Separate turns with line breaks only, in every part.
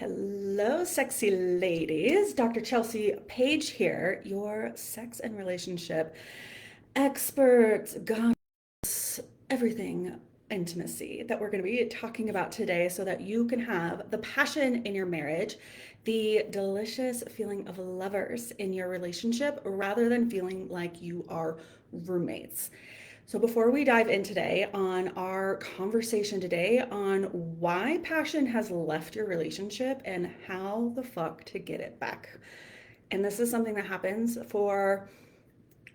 Hello, sexy ladies. Dr. Chelsea Page here, your sex and relationship expert, goddess, everything intimacy that we're going to be talking about today so that you can have the passion in your marriage, the delicious feeling of lovers in your relationship rather than feeling like you are roommates. So, before we dive in today on our conversation today on why passion has left your relationship and how the fuck to get it back. And this is something that happens for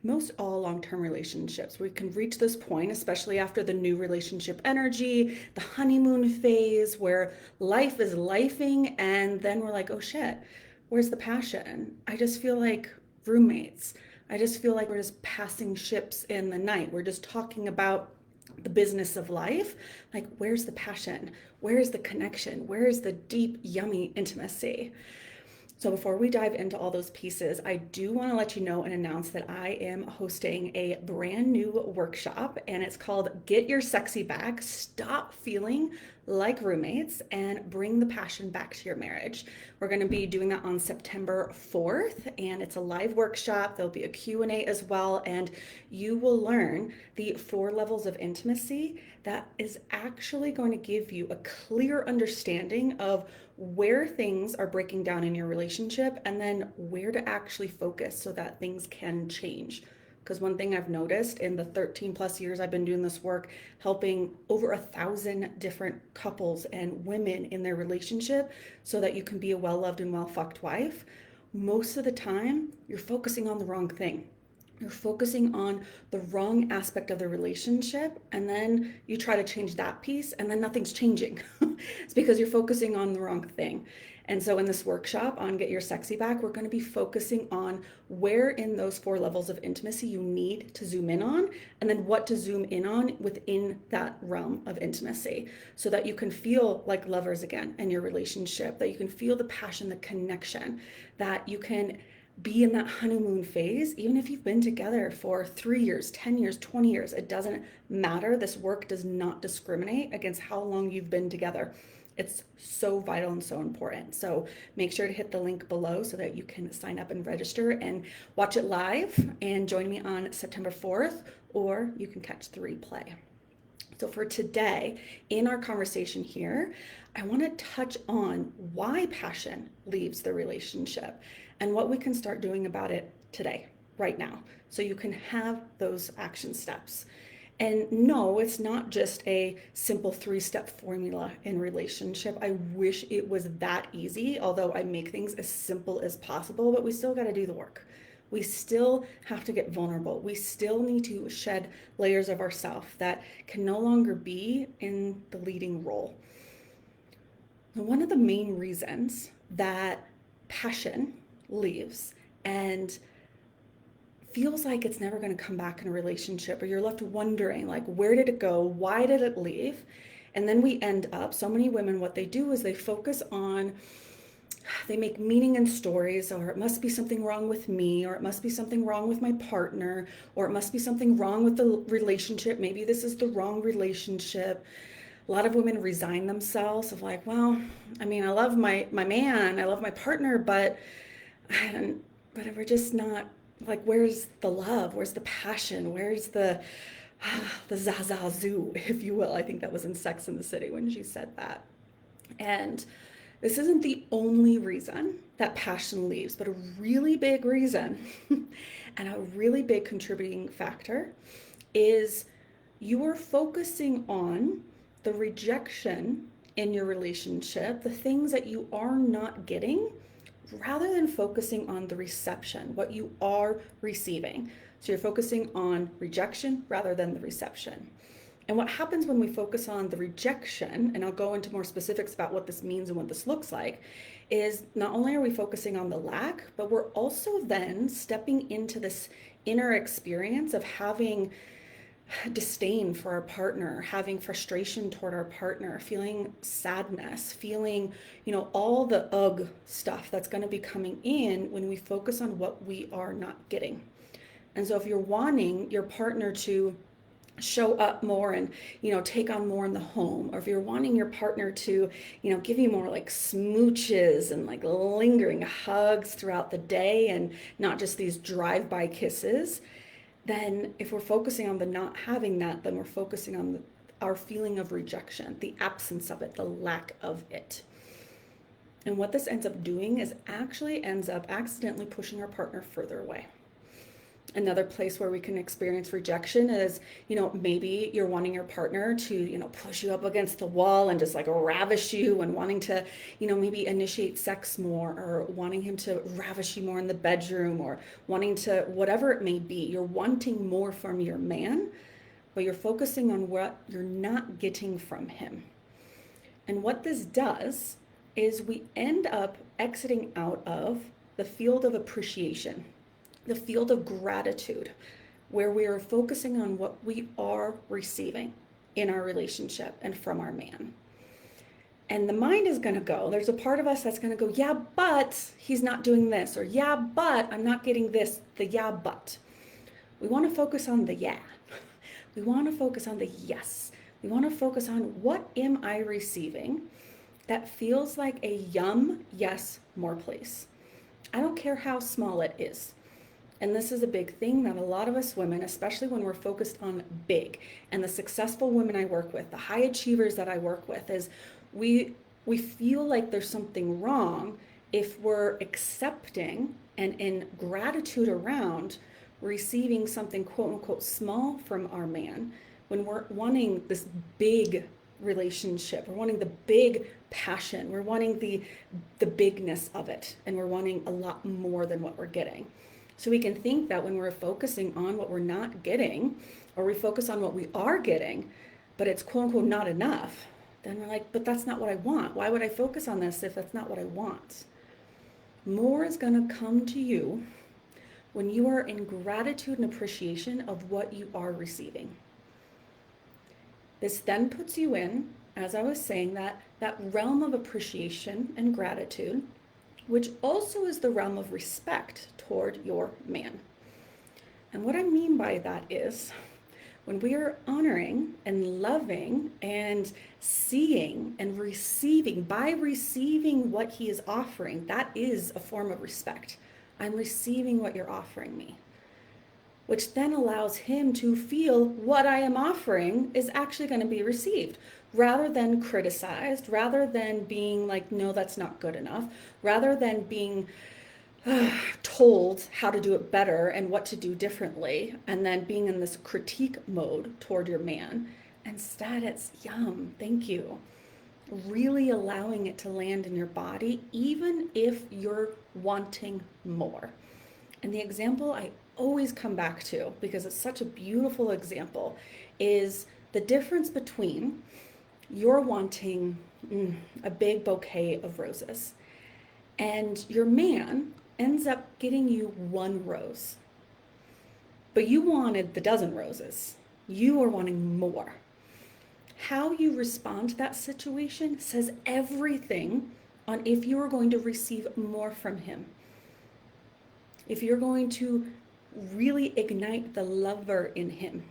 most all long-term relationships. We can reach this point, especially after the new relationship energy, the honeymoon phase where life is lifing, and then we're like, oh shit, where's the passion? I just feel like roommates. I just feel like we're just passing ships in the night. We're just talking about the business of life. Like, where's the passion? Where's the connection? Where's the deep, yummy intimacy? So before we dive into all those pieces, I do want to let you know and announce that I am hosting a brand new workshop, and it's called Get Your Sexy Back, Stop Feeling Like Roommates and Bring the Passion Back to Your Marriage. We're going to be doing that on September 4th, and it's a live workshop. There'll be a Q&A as well, and you will learn the 4 levels of intimacy that is actually going to give you a clear understanding of where things are breaking down in your relationship and then where to actually focus so that things can change. Because one thing I've noticed in the 13 plus years I've been doing this work, helping over 1,000 different couples and women in their relationship so that you can be a well-loved and well-fucked wife, most of the time you're focusing on the wrong thing. You're focusing on the wrong aspect of the relationship, and then you try to change that piece, and then nothing's changing. It's because you're focusing on the wrong thing. And so in this workshop on Get Your Sexy Back, we're going to be focusing on where in those 4 levels of intimacy you need to zoom in on, and then what to zoom in on within that realm of intimacy so that you can feel like lovers again in your relationship, that you can feel the passion, the connection, that you can be in that honeymoon phase, even if you've been together for 3 years, 10 years, 20 years, it doesn't matter. This work does not discriminate against how long you've been together. It's so vital and so important. So make sure to hit the link below so that you can sign up and register and watch it live and join me on September 4th, or you can catch the replay. So for today, in our conversation here, I want to touch on why passion leaves the relationship and what we can start doing about it today, right now, so you can have those action steps. And no, it's not just a simple 3-step formula in relationship. I wish it was that easy, although I make things as simple as possible, but we still got to do the work. We still have to get vulnerable. We still need to shed layers of ourselves that can no longer be in the leading role. And one of the main reasons that passion leaves and feels like it's never going to come back in a relationship, or you're left wondering, like, where did it go? Why did it leave? And then we end up, so many women, what they do is they focus on, they make meaning in stories, or it must be something wrong with me, or it must be something wrong with my partner, or it must be something wrong with the relationship. Maybe this is the wrong relationship. A lot of women resign themselves of like, well, I mean, I love my man, I love my partner, but we're just not, like, where's the love? Where's the passion? Where's the zaza zoo, if you will? I think that was in Sex and the City when she said that. And this isn't the only reason that passion leaves, but a really big reason and a really big contributing factor is you are focusing on the rejection in your relationship, the things that you are not getting, rather than focusing on the reception, what you are receiving. So you're focusing on rejection rather than the reception. And what happens when we focus on the rejection, and I'll go into more specifics about what this means and what this looks like, is not only are we focusing on the lack, but we're also then stepping into this inner experience of having disdain for our partner, having frustration toward our partner, feeling sadness, feeling, all the ugh stuff that's going to be coming in when we focus on what we are not getting. And so if you're wanting your partner to show up more and take on more in the home, or if you're wanting your partner to give you more like smooches and like lingering hugs throughout the day and not just these drive-by kisses, then if we're focusing on the not having that, then we're focusing on our feeling of rejection, the absence of it, the lack of it. And what this ends up doing is actually ends up accidentally pushing our partner further away. Another place where we can experience rejection is, maybe you're wanting your partner to, push you up against the wall and just like ravish you, and wanting to, maybe initiate sex more, or wanting him to ravish you more in the bedroom, or wanting to, whatever it may be, you're wanting more from your man, but you're focusing on what you're not getting from him. And what this does is we end up exiting out of the field of appreciation, the field of gratitude, where we are focusing on what we are receiving in our relationship and from our man. And the mind is going to go, there's a part of us that's going to go, yeah, but he's not doing this, or yeah, but I'm not getting this, the yeah, but. We want to focus on the yeah. We want to focus on the yes. We want to focus on what am I receiving that feels like a yum, yes, more please. I don't care how small it is. And this is a big thing that a lot of us women, especially when we're focused on big, and the successful women I work with, the high achievers that I work with, is we feel like there's something wrong if we're accepting and in gratitude around receiving something quote unquote small from our man, when we're wanting this big relationship, we're wanting the big passion, we're wanting the bigness of it, and we're wanting a lot more than what we're getting. So we can think that when we're focusing on what we're not getting, or we focus on what we are getting, but it's quote unquote not enough, then we're like, but that's not what I want. Why would I focus on this if that's not what I want? More is going to come to you when you are in gratitude and appreciation of what you are receiving. This then puts you in, as I was saying, that realm of appreciation and gratitude, which also is the realm of respect toward your man. And what I mean by that is, when we are honoring and loving and seeing and receiving, by receiving what he is offering, that is a form of respect. I'm receiving what you're offering me, which then allows him to feel what I am offering is actually going to be received, rather than criticized, rather than being like, no, that's not good enough, rather than being told how to do it better and what to do differently, and then being in this critique mode toward your man. Instead, it's yum, thank you. Really allowing it to land in your body, even if you're wanting more. And the example I always come back to, because it's such a beautiful example, is the difference between you're wanting a big bouquet of roses, and your man ends up getting you one rose, but you wanted the dozen roses. You are wanting more. How you respond to that situation says everything on if you are going to receive more from him. If you're going to really ignite the lover in him.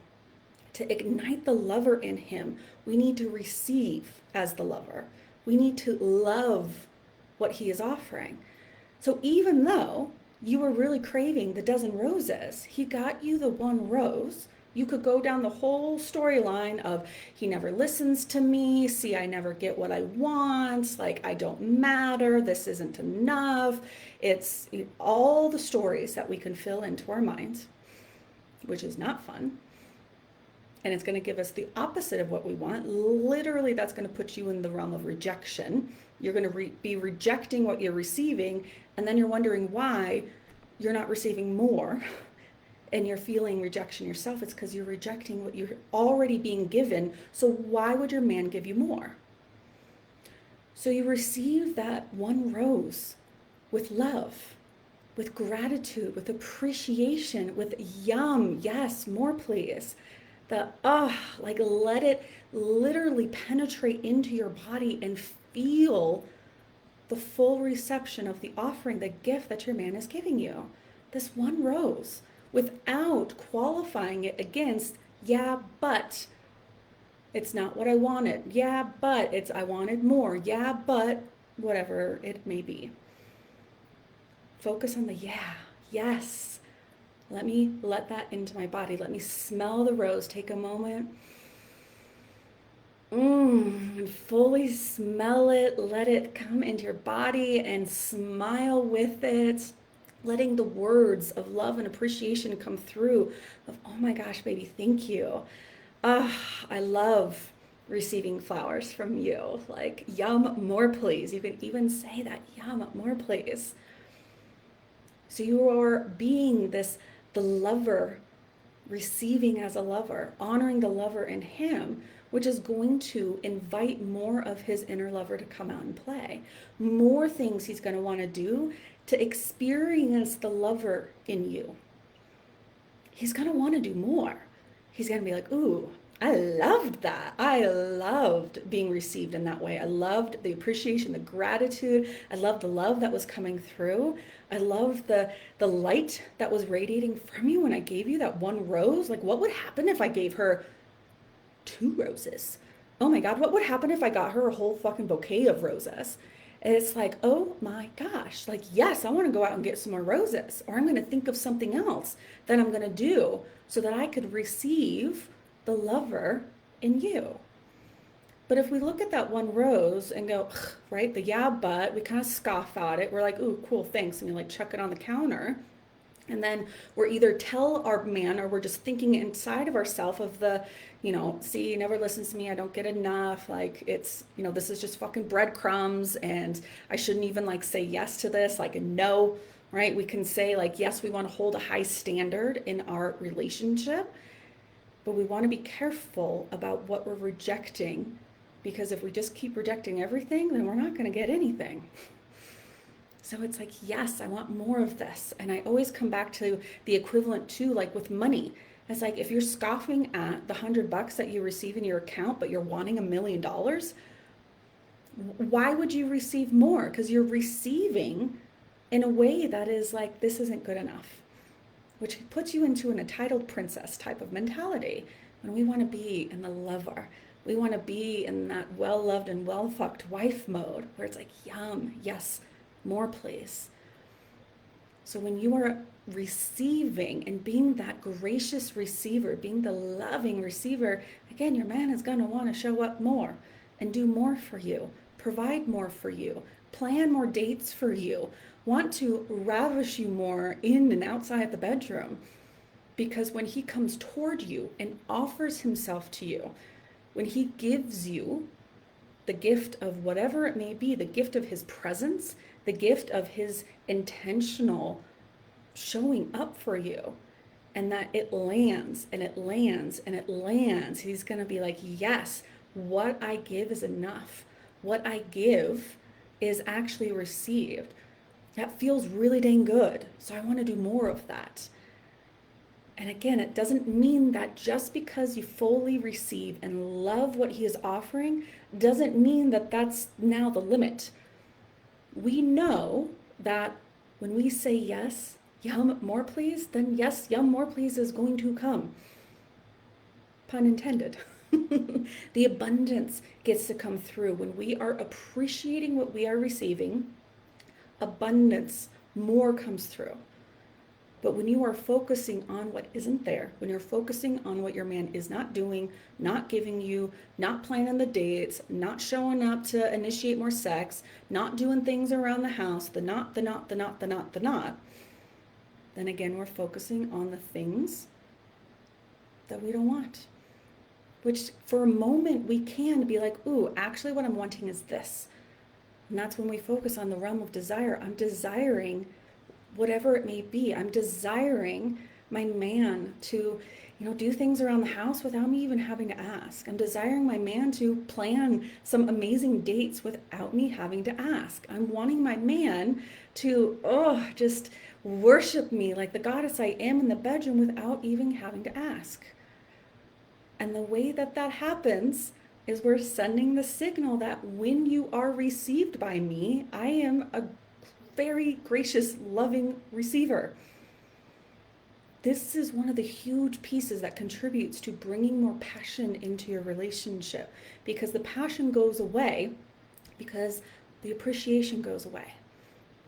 To ignite the lover in him, we need to receive as the lover. We need to love what he is offering. So even though you were really craving the dozen roses, he got you the one rose. You could go down the whole storyline of, he never listens to me, see, I never get what I want, like I don't matter, this isn't enough. It's all the stories that we can fill into our minds, which is not fun. And it's going to give us the opposite of what we want. Literally, that's going to put you in the realm of rejection. You're going to be rejecting what you're receiving, and then you're wondering why you're not receiving more, and you're feeling rejection yourself. It's because you're rejecting what you're already being given. So why would your man give you more? So you receive that one rose with love, with gratitude, with appreciation, with yum, yes, more please. Like let it literally penetrate into your body and feel the full reception of the offering, the gift that your man is giving you. This one rose, without qualifying it against Yeah, but it's not what I wanted. Yeah, but I wanted more. Yeah, but whatever it may be. Focus on the yeah, yes. Let me let that into my body. Let me smell the rose. Take a moment. And fully smell it. Let it come into your body and smile with it. Letting the words of love and appreciation come through of, oh my gosh, baby, thank you. I love receiving flowers from you. Like, yum, more please. You can even say that, yum, more please. So you are being this, the lover, receiving as a lover, honoring the lover in him, which is going to invite more of his inner lover to come out and play. More things he's going to want to do to experience the lover in you. He's going to want to do more. He's going to be like, ooh, I loved that. I loved being received in that way. I loved the appreciation, the gratitude. I loved the love that was coming through. I loved the light that was radiating from you when I gave you that one rose. Like, what would happen if I gave her two roses? Oh my God, what would happen if I got her a whole fucking bouquet of roses? And it's like, oh my gosh, like, yes, I want to go out and get some more roses, or I'm going to think of something else that I'm going to do so that I could receive the lover in you. But if we look at that one rose and go, right, the yeah, but we kind of scoff at it. We're like, ooh, cool, thanks. And we like chuck it on the counter. And then we're either tell our man or we're just thinking inside of ourselves of the, see, he never listens to me. I don't get enough. Like it's, this is just fucking breadcrumbs and I shouldn't even like say yes to this, like a no, right? We can say like, yes, we want to hold a high standard in our relationship, but we want to be careful about what we're rejecting because if we just keep rejecting everything, then we're not going to get anything. So it's like, yes, I want more of this. And I always come back to the equivalent to like with money. It's like if you're scoffing at the $100 that you receive in your account, but you're wanting $1,000,000, why would you receive more? Because you're receiving in a way that is like, this isn't good enough, which puts you into an entitled princess type of mentality when we want to be in the lover. We want to be in that well-loved and well-fucked wife mode where it's like, yum, yes, more please. So when you are receiving and being that gracious receiver, being the loving receiver, again, your man is going to want to show up more and do more for you, provide more for you, plan more dates for you, want to ravish you more in and outside the bedroom. Because when he comes toward you and offers himself to you, when he gives you the gift of whatever it may be, the gift of his presence, the gift of his intentional showing up for you, and that it lands and it lands and it lands, he's going to be like, yes, what I give is enough. What I give is actually received. That feels really dang good. So I want to do more of that. And again, it doesn't mean that just because you fully receive and love what he is offering doesn't mean that that's now the limit. We know that when we say yes, yum, more please, then yes, yum, more please is going to come. Pun intended. The abundance gets to come through when we are appreciating what we are receiving. Abundance, more comes through. But when you are focusing on what isn't there, when you're focusing on what your man is not doing, not giving you, not planning the dates, not showing up to initiate more sex, not doing things around the house, the not, then again, we're focusing on the things that we don't want. Which for a moment we can be like, ooh, actually what I'm wanting is this. And that's when we focus on the realm of desire. I'm desiring whatever it may be. I'm desiring my man to, do things around the house without me even having to ask. I'm desiring my man to plan some amazing dates without me having to ask. I'm wanting my man to, just worship me like the goddess I am in the bedroom without even having to ask. And the way that that happens is we're sending the signal that when you are received by me, I am a very gracious, loving receiver. this is one of the huge pieces that contributes to bringing more passion into your relationship, because the passion goes away because the appreciation goes away,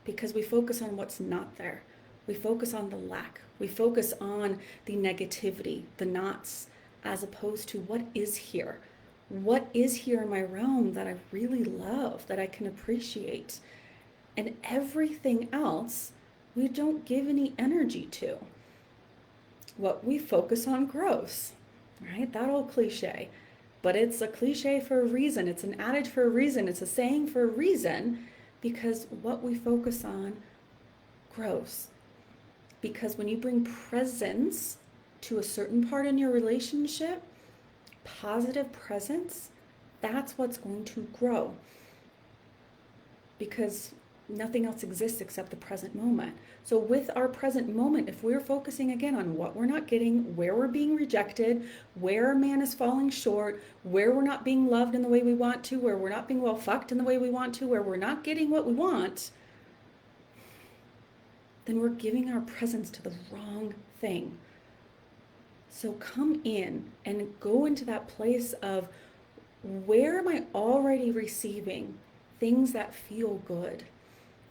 because we focus on what's not there. We focus on the lack. We focus on the negativity, the nots, as opposed to what is here. What is here in my realm that I really love, that I can appreciate? And everything else, we don't give any energy to. What we focus on grows, right? That old cliche. But it's a cliche for a reason. It's an adage for a reason. It's a saying for a reason, because what we focus on grows. Because when you bring presence to a certain part in your relationship, positive presence, that's what's going to grow. Because nothing else exists except the present moment. So with our present moment, if we're focusing again on what we're not getting, where we're being rejected, where a man is falling short, where we're not being loved in the way we want to, where we're not being well fucked in the way we want to, where we're not getting what we want, then we're giving our presence to the wrong thing. So come in and go into that place of, where am I already receiving things that feel good?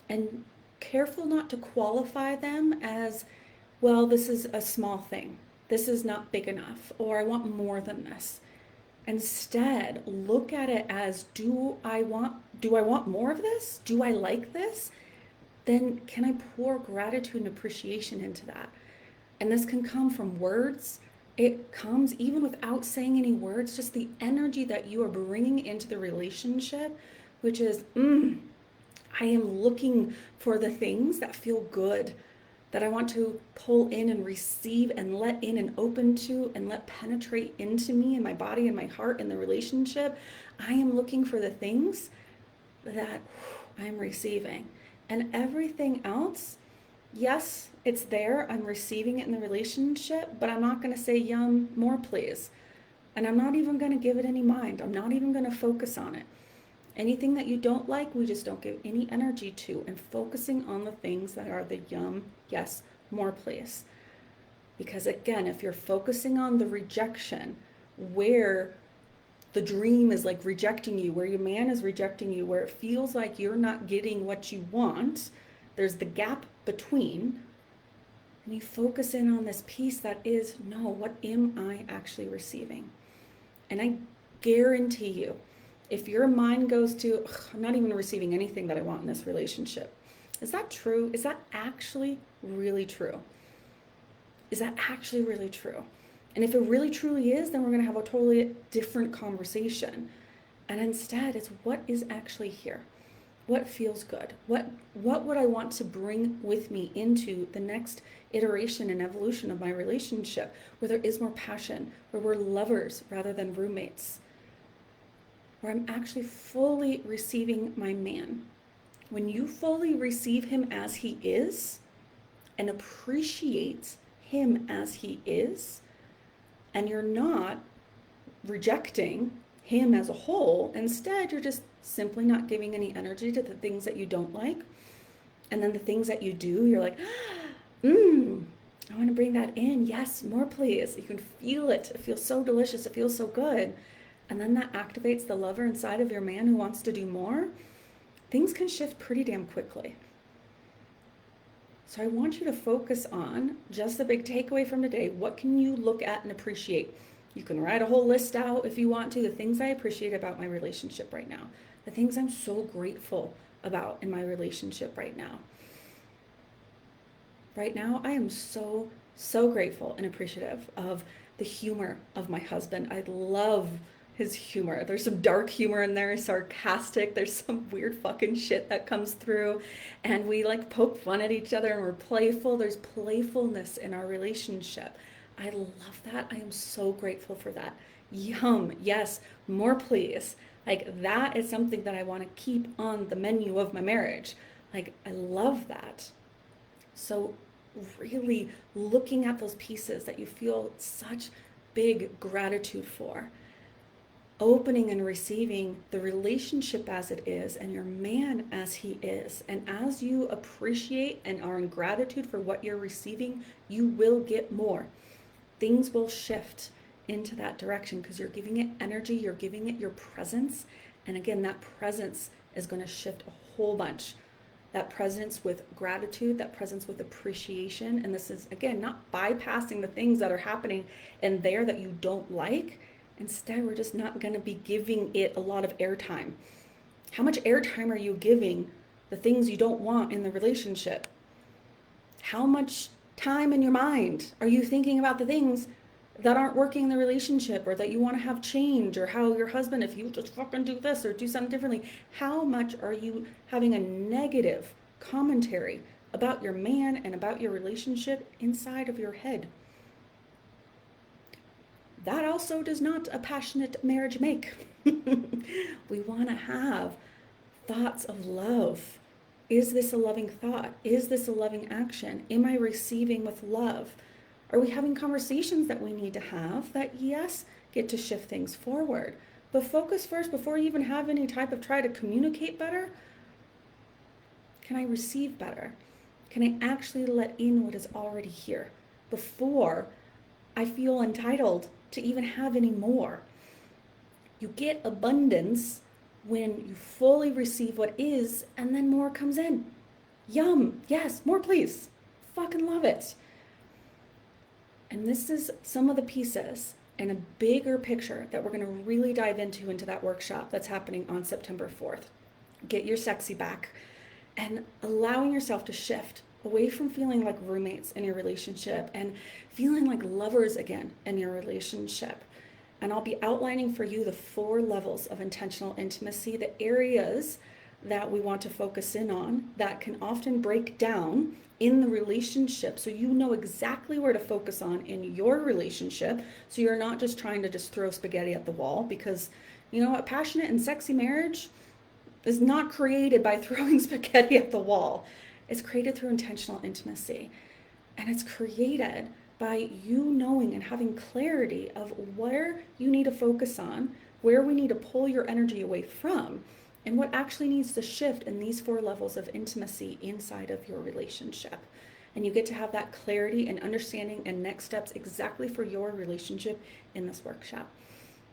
And careful not to qualify them as, well, this is a small thing. This is not big enough, or I want more than this. Instead, look at it as, do I want more of this? Do I like this? Then can I pour gratitude and appreciation into that? And this can come from words. It comes even without saying any words, just the energy that you are bringing into the relationship, which is, I am looking for the things that feel good, that I want to pull in and receive and let in and open to and let penetrate into me and my body and my heart and the relationship. I am looking for the things that I'm receiving. And everything else, yes, it's there. I'm receiving it in the relationship, but I'm not going to say, yum, more please. And I'm not even going to give it any mind. I'm not even going to focus on it. Anything that you don't like, we just don't give any energy to, and focusing on the things that are the yum, yes, more please. Because again, if you're focusing on the rejection, where the dream is like rejecting you, where your man is rejecting you, where it feels like you're not getting what you want, there's the gap between, and you focus in on this piece that is, no, what am I actually receiving? And I guarantee you, if your mind goes to, I'm not even receiving anything that I want in this relationship, is that true? Is that actually really true? Is that actually really true? And if it really truly is, then we're going to have a totally different conversation. And instead, it's what is actually here? What feels good? What would I want to bring with me into the next iteration and evolution of my relationship, where there is more passion, where we're lovers rather than roommates, where I'm actually fully receiving my man. When you fully receive him as he is and appreciate him as he is, and you're not rejecting him as a whole, instead you're just simply not giving any energy to the things that you don't like, and then the things that you do, you're like, I want to bring that in. Yes, more please. You can feel it. It feels so delicious. It feels so good. And then that activates the lover inside of your man who wants to do more. Things can shift pretty damn quickly. So I want you to focus on just the big takeaway from today. What can you look at and appreciate? You can write a whole list out if you want to, the things I appreciate about my relationship right now, the things I'm so grateful about in my relationship right now. Right now, I am so, so grateful and appreciative of the humor of my husband. I love his humor. There's some dark humor in there, sarcastic. There's some weird fucking shit that comes through, and we like poke fun at each other and we're playful. There's playfulness in our relationship. I love that. I am so grateful for that. Yum. Yes, more please. Like that is something that I want to keep on the menu of my marriage. Like I love that. So really looking at those pieces that you feel such big gratitude for. opening and receiving the relationship as it is and your man as he is. And as you appreciate and are in gratitude for what you're receiving, you will get more. Things will shift into that direction because you're giving it energy, you're giving it your presence. And again, that presence is going to shift a whole bunch. That presence with gratitude, that presence with appreciation. And this is, again, not bypassing the things that are happening in there that you don't like. Instead, we're just not going to be giving it a lot of airtime. How much airtime are you giving the things you don't want in the relationship? How much time in your mind are you thinking about the things that aren't working in the relationship or that you want to have change, or how your husband, if you just fucking do this or do something differently, how much are you having a negative commentary about your man and about your relationship inside of your head? That also does not a passionate marriage make. We want to have thoughts of love. Is this a loving thought? Is this a loving action? Am I receiving with love? Are we having conversations that we need to have that, yes, get to shift things forward? But focus first before you even have any type of try to communicate better. Can I receive better? Can I actually let in what is already here before I feel entitled to even have any more? You get abundance when you fully receive what is, and then more comes in. Yum, yes, more please. Fucking love it. And this is some of the pieces and a bigger picture that we're going to really dive into that workshop that's happening on September 4th. Get your sexy back and allowing yourself to shift away from feeling like roommates in your relationship and feeling like lovers again in your relationship. And I'll be outlining for you the 4 levels of intentional intimacy, the areas that we want to focus in on that can often break down in the relationship, so you know exactly where to focus on in your relationship, so you're not just trying to just throw spaghetti at the wall. Because you know, a passionate and sexy marriage is not created by throwing spaghetti at the wall. It's created through intentional intimacy, and it's created by you knowing and having clarity of where you need to focus on, where we need to pull your energy away from, and what actually needs to shift in these 4 levels of intimacy inside of your relationship. And you get to have that clarity and understanding and next steps exactly for your relationship in this workshop.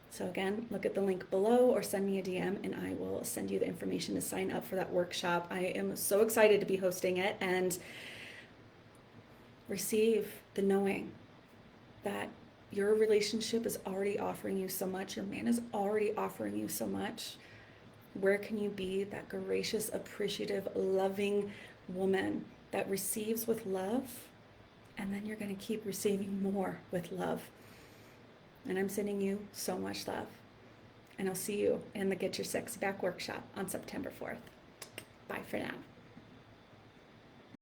So again, look at the link below or send me a DM and I will send you the information to sign up for that workshop. I am so excited to be hosting it and receive the knowing that your relationship is already offering you so much. Your man is already offering you so much. Where can you be that gracious, appreciative, loving woman that receives with love? And then you're going to keep receiving more with love. And I'm sending you so much love. And I'll see you in the Get Your Sexy Back workshop on September 4th. Bye for now.